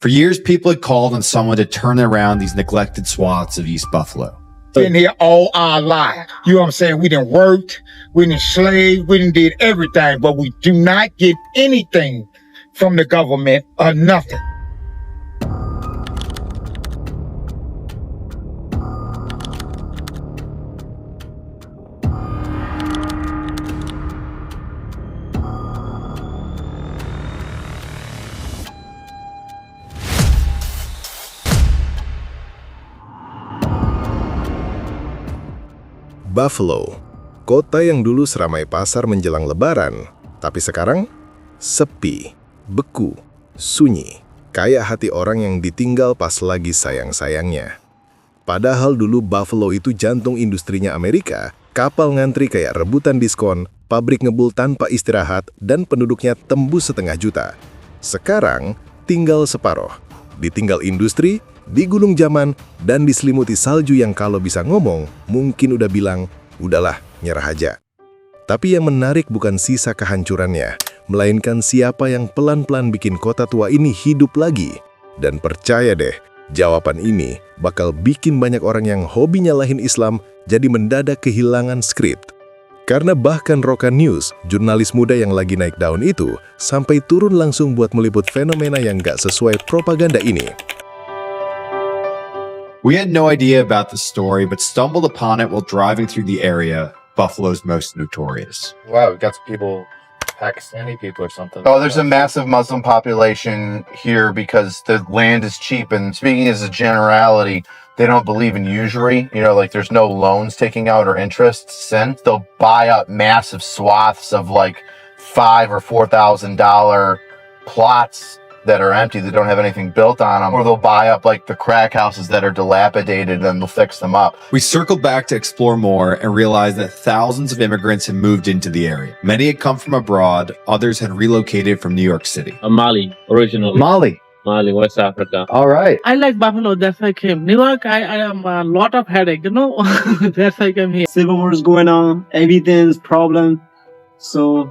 For years, people had called on someone to turn around these neglected swaths of East Buffalo. Been here all our life. You know what I'm saying? We done worked, we done slaved, we done did everything, but we do not get anything from the government or nothing. Buffalo, kota yang dulu seramai pasar menjelang Lebaran, tapi sekarang sepi, beku, sunyi, kayak hati orang yang ditinggal pas lagi sayang-sayangnya. Padahal dulu Buffalo itu jantung industrinya Amerika, kapal ngantri kayak rebutan diskon, pabrik ngebul tanpa istirahat, dan penduduknya tembus 500 juta. Sekarang tinggal separoh, ditinggal industri, di gunung zaman, dan diselimuti salju yang kalau bisa ngomong, mungkin udah bilang, udahlah, nyerah aja. Tapi yang menarik bukan sisa kehancurannya, melainkan siapa yang pelan-pelan bikin kota tua ini hidup lagi. Dan percaya deh, jawaban ini bakal bikin banyak orang yang hobi nyalahin Islam jadi mendadak kehilangan skrip. Karena bahkan Roca News, jurnalis muda yang lagi naik daun itu, sampai turun langsung buat meliput fenomena yang gak sesuai propaganda ini. We had no idea about the story, but stumbled upon it while driving through the area, Buffalo's most notorious. Wow, we got some people, Pakistani people or something. Oh, there's a massive Muslim population here because the land is cheap. And speaking as a generality, they don't believe in usury. You know, like there's no loans taking out or interest sent. They'll buy up massive swaths of like $5,000 or $4,000 plots that are empty, that don't have anything built on them, or they'll buy up like the crack houses that are dilapidated and they'll fix them up. We circled back to explore more and realized that thousands of immigrants had moved into the area. Many had come from abroad, others had relocated from New York City. Mali, originally. Mali, West Africa. all right. I like Buffalo, that's why I came. New York, I am a lot of headache, you know. That's why I came here. Civil war is going on, everything's problem. So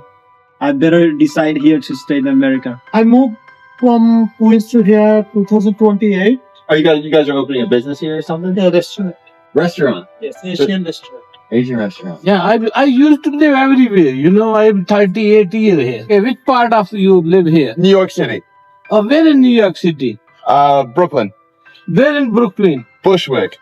I better decide here to stay in America. I moved from Queens to here 2028. Are you guys are opening a business here or something? Yeah, restaurant. Restaurant? Yes, Asian restaurant. Asian restaurant. Yeah, I used to live everywhere. You know, I'm 38 years here. Okay, which part of you live here? New York City. Where in New York City? Brooklyn. Where in Brooklyn? Bushwick.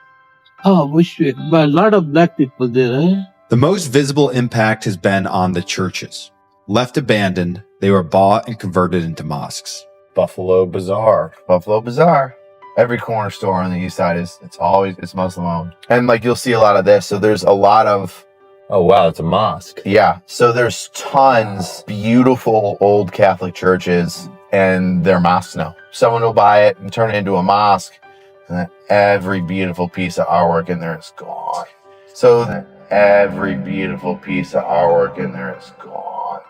Oh, Bushwick. But a lot of black people there, eh? The most visible impact has been on the churches. Left abandoned, they were bought and converted into mosques. Buffalo Bazaar. Buffalo Bazaar. Every corner store on the east side it's Muslim owned. And like you'll see a lot of this. So there's a lot of, Oh wow, it's a mosque. yeah. So there's tons beautiful old Catholic churches and they're mosques now. Someone will buy it and turn it into a mosque. And then every beautiful piece of artwork in there is gone. So every beautiful piece of artwork in there is gone.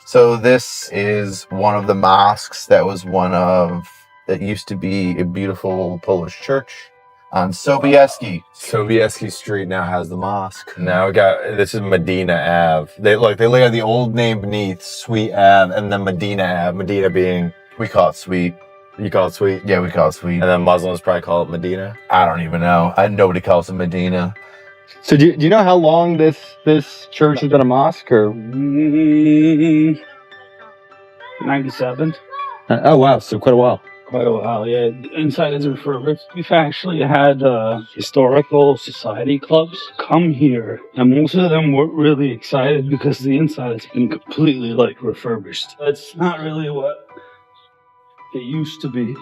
So this is one of the mosques that used to be a beautiful Polish church on Sobieski. Sobieski Street now has the mosque. Now this is Medina Ave. They lay on the old name beneath, Sweet Ave, and then Medina Ave. Medina being, We call it Sweet. you call it Sweet? Yeah, we call it Sweet. And then Muslims probably call it Medina. I don't even know. Nobody calls it Medina. So do you know how long this church has been a mosque? Or 97. oh wow, so quite a while. Quite a while, yeah. Inside is refurbished. We've actually had historical society clubs come here, and most of them were really excited because the inside has been completely like refurbished. It's not really what it used to be.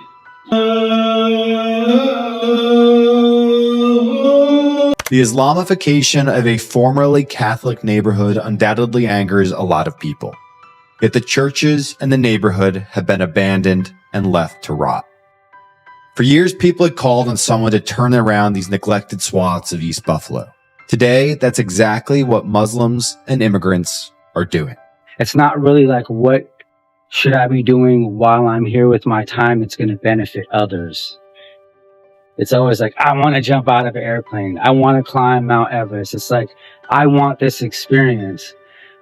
The Islamification of a formerly Catholic neighborhood undoubtedly angers a lot of people. Yet the churches and the neighborhood have been abandoned and left to rot. For years, people had called on someone to turn around these neglected swaths of East Buffalo. Today, that's exactly what Muslims and immigrants are doing. It's not really like, what should I be doing while I'm here with my time that's going to benefit others? It's always like, I want to jump out of an airplane. I want to climb Mount Everest. It's like, I want this experience.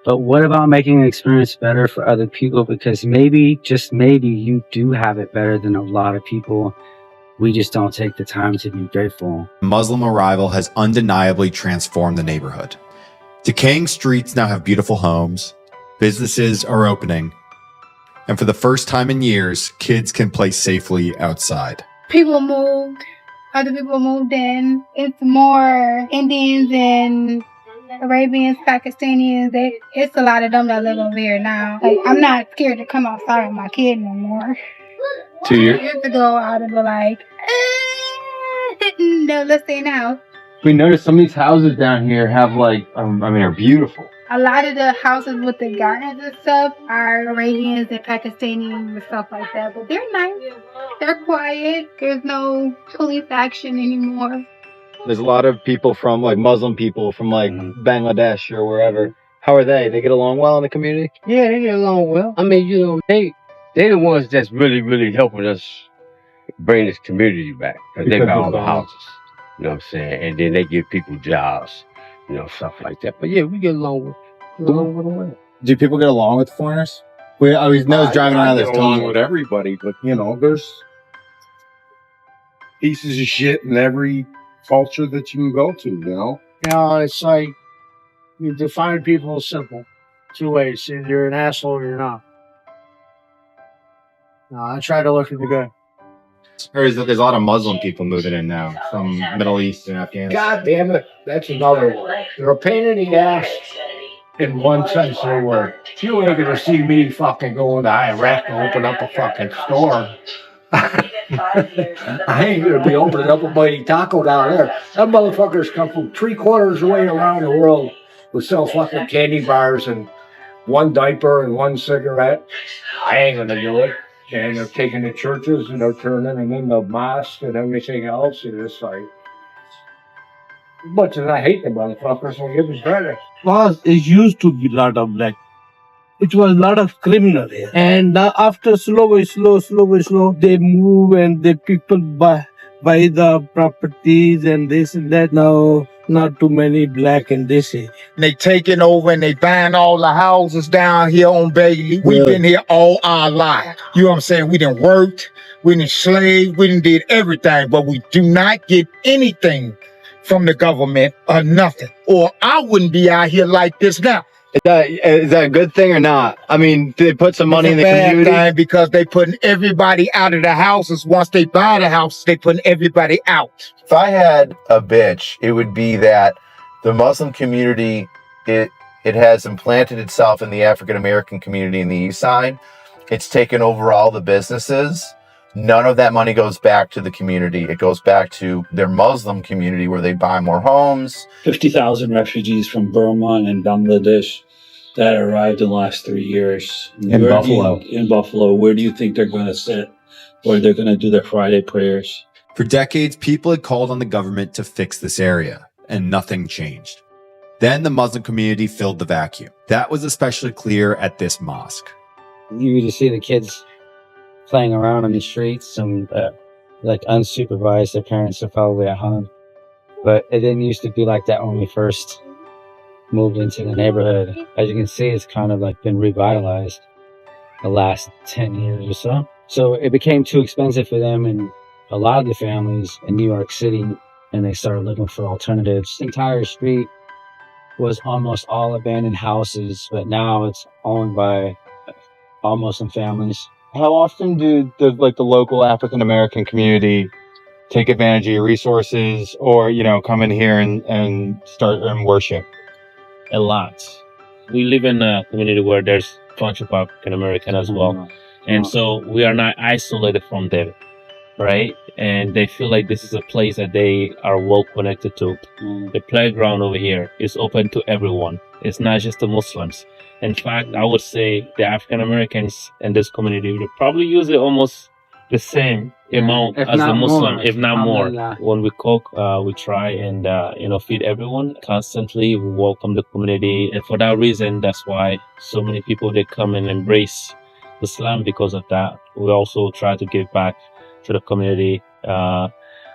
But what about making the experience better for other people? Because maybe, just maybe, you do have it better than a lot of people. We just don't take the time to be grateful. Muslim arrival has undeniably transformed the neighborhood. Decaying streets now have beautiful homes, businesses are opening, and for the first time in years, kids can play safely outside. People moved, other people moved in. It's more Indians and Arabians, Pakistanis. It's a lot of them that live over here now. Like, I'm not scared to come outside with my kid no more. 2 years? 2 years ago, I would have been like, no, let's stay now. We noticed some of these houses down here have like, are beautiful. A lot of the houses with the gardens and stuff are Arabians and Pakistanis and stuff like that. But they're nice. They're quiet. There's no police action anymore. There's a lot of people from like Muslim people from like Bangladesh or wherever. How are they? They get along well in the community? Yeah, they get along well. I mean, you know, they the ones that's really, really helping us bring this community back. Because they got all the houses. You know what I'm saying? And then they give people jobs, you know, stuff like that. But yeah, we get along with them. Do people get along with foreigners? We always know driving around this along town. with everybody, but you know, there's pieces of shit in every culture that you can go to, you know? You know, it's like you define people as simple. 2 ways. Either you're an asshole or you're not. No, I try to look at the good. There's a lot of Muslim people moving in now from Middle East and Afghanistan. God damn it. That's another one. They're a pain in the ass in one sense of the word. You ain't gonna see me fucking going to Iraq to open up a fucking store. I ain't gonna be opening up a mighty taco down there. That motherfuckers come from 3/4 of the way around the world to sell fucking candy bars and 1 diaper and 1 cigarette. I ain't gonna do it. And they're taking the churches and they're turning them into mosques and everything else. And it's like, as much as I hate the motherfuckers, I give them credit. Was it used to be a lot of black. It was a lot of criminal here. And after slowly, they move and the people buy the properties and this and that. Now, not too many black in this area. They taking over and they buying all the houses down here on Bailey. We've been here all our life. You know what I'm saying? We done worked, we done slaved, we done did everything, but we do not get anything from the government or nothing. Or I wouldn't be out here like this now. Is that a good thing or not? I mean, do they put some money in the community? It's a bad thing because they putting everybody out of the houses. Once they buy the houses, they putting everybody out. If I had a bitch, it would be that the Muslim community, it has implanted itself in the African American community in the East Side. It's taken over all the businesses. None of that money goes back to the community. It goes back to their Muslim community where they buy more homes. 50,000 refugees from Burma and Bangladesh that arrived in the last 3 years. In Buffalo. In Buffalo. Where do you think they're going to sit? Where they're going to do their Friday prayers? For decades, people had called on the government to fix this area, and nothing changed. Then the Muslim community filled the vacuum. That was especially clear at this mosque. You just see the kids playing around on the streets and like unsupervised. Their parents are probably at home. But it didn't used to be like that when we first moved into the neighborhood. As you can see, it's kind of like been revitalized the last 10 years or so. So it became too expensive for them and a lot of the families in New York City, and they started looking for alternatives. The entire street was almost all abandoned houses, but now it's owned by all Muslim families. How often does like the local African American community take advantage of your resources, or come in here and start and worship? A lot. We live in a community where there's a bunch of African American as well, and so we are not isolated from them, right? And they feel like this is a place that they are well connected to. The playground over here is open to everyone. It's not just the Muslims. In fact, I would say the African Americans in this community would probably use it almost the same amount as the Muslim, if not more. When we cook, we try and feed everyone constantly. We welcome the community, and for that reason, that's why so many people they come and embrace Islam because of that. We also try to give back to the community.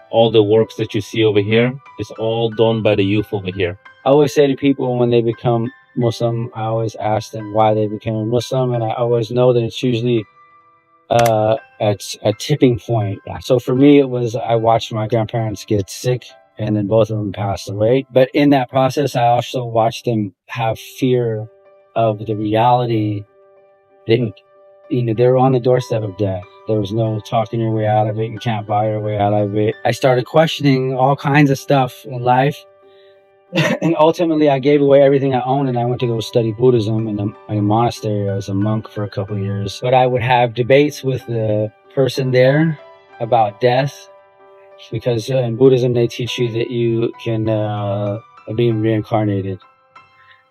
All the works that you see over here is all done by the youth over here. I always say to people when they become Muslim, I always ask them why they became a Muslim, and I always know that it's usually at a tipping point. So for me, it was I watched my grandparents get sick, and then both of them passed away. But in that process, I also watched them have fear of the reality. They were on the doorstep of death. There was no talking your way out of it. You can't buy your way out of it. I started questioning all kinds of stuff in life. And ultimately, I gave away everything I owned, and I went to go study Buddhism in a monastery. I was a monk for a couple of years. But I would have debates with the person there about death, because in Buddhism, they teach you that you can be reincarnated.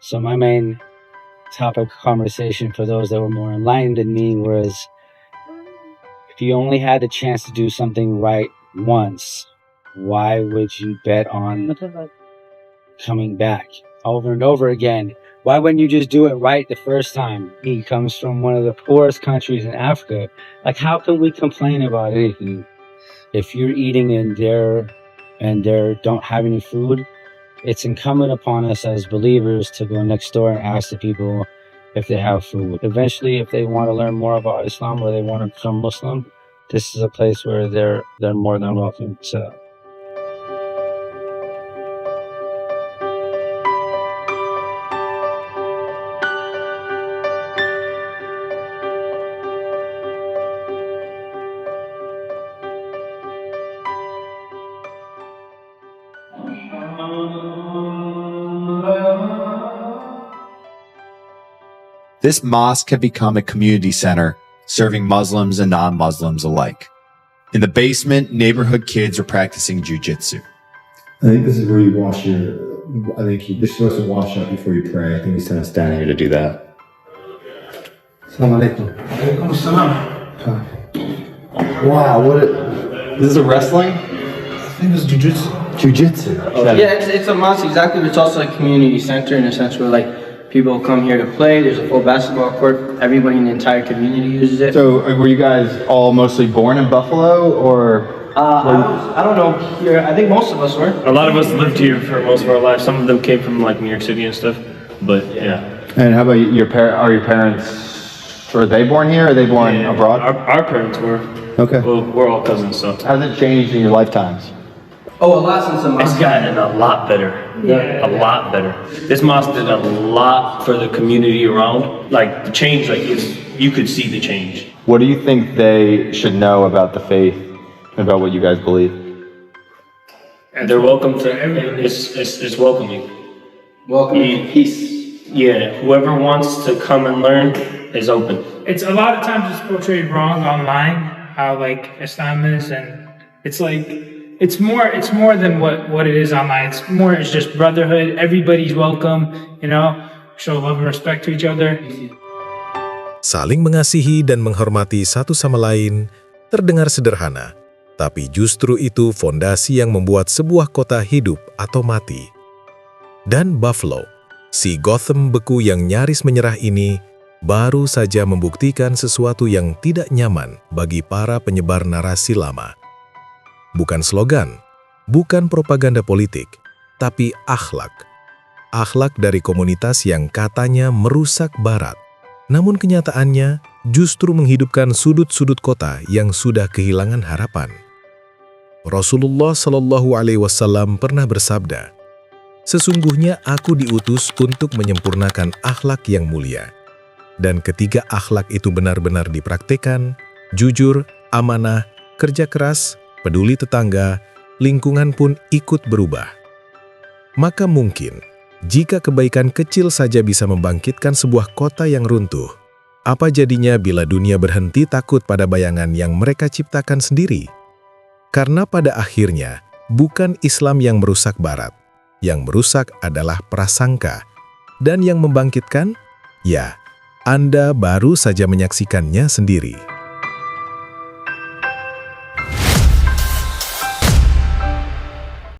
So my main topic of conversation for those that were more enlightened than me was, if you only had the chance to do something right once, why would you bet on coming back over and over again? Why wouldn't you just do it right the first time? He comes from one of the poorest countries in Africa. Like, how can we complain about anything? If you're eating and they don't have any food, it's incumbent upon us as believers to go next door and ask the people if they have food. Eventually, if they want to learn more about Islam or they want to become Muslim, this is a place where they're more than welcome to. This mosque had become a community center, serving Muslims and non-Muslims alike. In the basement, neighborhood kids were practicing jiu-jitsu. I think this is where you wash you're supposed to wash up before you pray. I think he's kind of standing here to do that. Assalamu alaikum. Wow, this is a wrestling? I think this is jiu-jitsu. Jiu-jitsu? Yeah, it's a mosque, exactly, but it's also a community center in a sense where, like, people come here to play. There's a full basketball court. Everybody in the entire community uses it. So, were you guys all mostly born in Buffalo, or? I don't know here. I think most of us were. A lot of us lived here for most of our lives. Some of them came from like New York City and stuff. But yeah. And how about your parents? Were they born here, or are they born abroad? Our parents were. Okay. Well, we're all cousins, so. How's it changed in your lifetimes? Oh, a lot since the mosque. It's gotten a lot better. Yeah. A lot better. This mosque did a lot for the community around. Like the change, you could see the change. What do you think they should know about the faith, about what you guys believe? And they're welcome to everything. It's welcoming. Welcoming, peace. Yeah, whoever wants to come and learn is open. It's a lot of times it's portrayed wrong online, how like Islam is, and it's like, it's more than what it is online. It's just brotherhood. Everybody's welcome, show love and respect to each other. Saling mengasihi dan menghormati satu sama lain terdengar sederhana, tapi justru itu fondasi yang membuat sebuah kota hidup atau mati. Dan Buffalo, si Gotham beku yang nyaris menyerah ini, baru saja membuktikan sesuatu yang tidak nyaman bagi para penyebar narasi lama. Bukan slogan, bukan propaganda politik, tapi akhlak. Akhlak dari komunitas yang katanya merusak Barat. Namun kenyataannya justru menghidupkan sudut-sudut kota yang sudah kehilangan harapan. Rasulullah Shallallahu Alaihi Wasallam pernah bersabda, "Sesungguhnya aku diutus untuk menyempurnakan akhlak yang mulia." Dan ketika akhlak itu benar-benar dipraktikkan, jujur, amanah, kerja keras, peduli tetangga, lingkungan pun ikut berubah. Maka mungkin, jika kebaikan kecil saja bisa membangkitkan sebuah kota yang runtuh, apa jadinya bila dunia berhenti takut pada bayangan yang mereka ciptakan sendiri? Karena pada akhirnya, bukan Islam yang merusak Barat. Yang merusak adalah prasangka. Dan yang membangkitkan? Ya, Anda baru saja menyaksikannya sendiri.